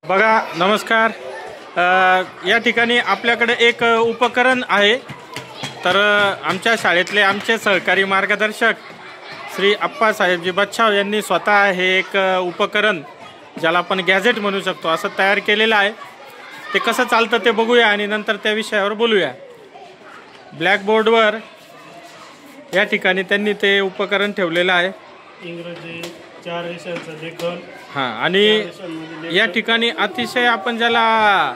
बघा नमस्कार। या ठिकाणी आपल्याकडे एक उपकरण आहे। तर आमच्या शाळेतले आमचे सहकारी मार्गदर्शक श्री अप्पासाहेबजी बच्छाव यांनी स्वतः हे एक उपकरण ज्याला आपण गॅजेट म्हणू शकतो असं तयार केलेलं आहे। ते कसं चालतं ते बघूया आणि नंतर त्या विषयावर बोलूया। ब्लॅकबोर्डवर या ठिकाणी त्यांनी ते उपकरण ठेवलेलं आहे। इंग्रजी 4 रेषांचं लेखन। हां, आणि या ठिकाणी अतिशय आपण ज्याला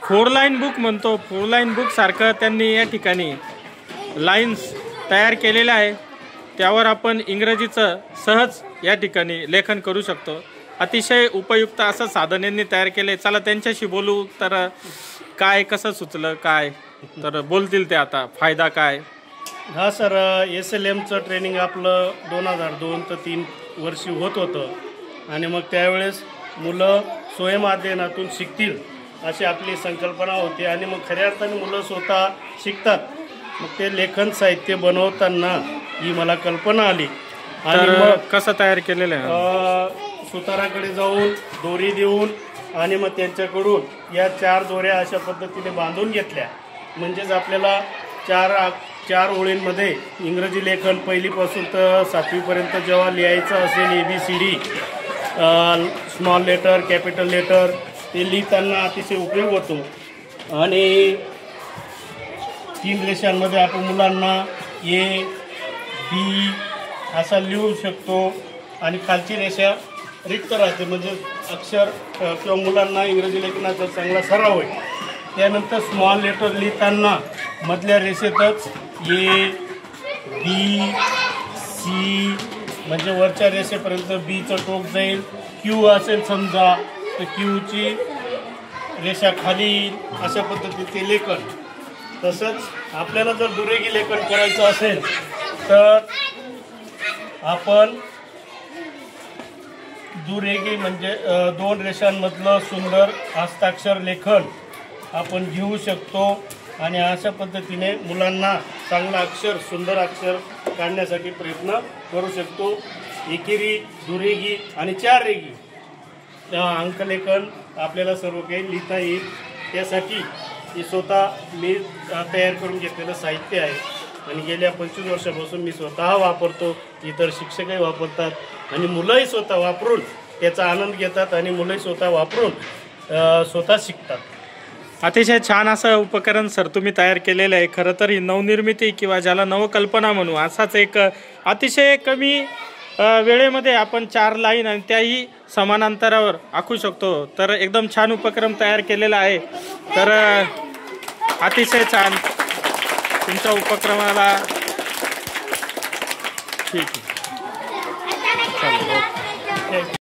4 लाईन बुक म्हणतो, 4 लाईन बुक सारखं त्यांनी या ठिकाणी लाईन्स तयार केलेल्या आहे। त्यावर आपण इंग्रजीचं सहज या ठिकाणी लेखन करू शकतो। अतिशय उपयुक्त असं साधन यांनी तयार केले। चला त्यांच्याशी बोलू। तर काय कसं सुचलं काय तर बोलतील ते आता फायदा काय। हा सर, SLMचं ट्रेनिंग आपलं 2002 ते 3 वर्षी होत होतं आणि मग त्यावेळेस मुलं स्वयंअध्ययनातून शिकतील अशी आपली संकल्पना होती आणि मग खऱ्या अर्थाने मुलं स्वतः शिकतात। मग ते लेखन साहित्य बनवताना ही मला कल्पना आली आणि मग कसं तयार केलेलं आहे। सुताराकडे जाऊन दोरी देऊन आणि मग त्यांच्याकडून या 4 दोऱ्या अशा पद्धतीने बांधून घेतल्या। म्हणजेच आपल्याला 4 ओळींमध्ये इंग्रजी लेखन पहिलीपासून तर 7वीपर्यंत जेव्हा लिहायचं असेल ABCD, small letter capital letter ते लिहिताना अतिशय उपयोग होतो। आणि 3 रेषांमध्ये आपण मुलांना A B असा लिहू शकतो आणि खालची रेषा रिक्त राहते, म्हणजे अक्षर किंवा मुलांना इंग्रजी लेखनाचा चांगला सराव होईल। त्यानंतर स्मॉल लेटर लिहिताना मधल्या रेषेतच A B C म्हणजे वरच्या रेषेपर्यंत Bचं टोक जाईल। Q असेल समजा तर Qची रेषा खाली अशा पद्धतीचे लेखन। तसंच आपल्याला जर दुरेगी लेखन करायचं असेल तर आपण दुरेगी म्हणजे 2 रेषांमधलं सुंदर हस्ताक्षर लेखन आपण घेऊ शकतो आणि अशा पद्धतीने मुलांना चांगला अक्षर सुंदर अक्षर काढण्यासाठी प्रयत्न करू शकतो। एकेरी, दुरेगी आणि 4 रेगी अंकलेखन आपल्याला सर्व काही लिहिता येईल। त्यासाठी हे स्वतः मी तयार करून घेतलेलं साहित्य आहे आणि गेल्या 25 वर्षापासून मी स्वतः वापरतो। इतर शिक्षकही वापरतात आणि मुलंही स्वतः वापरून त्याचा आनंद घेतात आणि मुलंही स्वतः वापरून स्वतः शिकतात। अतिशय छान असं उपकरण सर तुम्ही तयार केलेलं आहे। खरं तर ही नवनिर्मिती किंवा ज्याला नवकल्पना म्हणू असाच एक अतिशय कमी वेळेमध्ये आपण 4 लाईन आणि त्याही समानांतरावर आखू शकतो। तर एकदम छान उपक्रम तयार केलेला आहे। तर अतिशय छान तुमच्या उपक्रमाला ठीक आहे।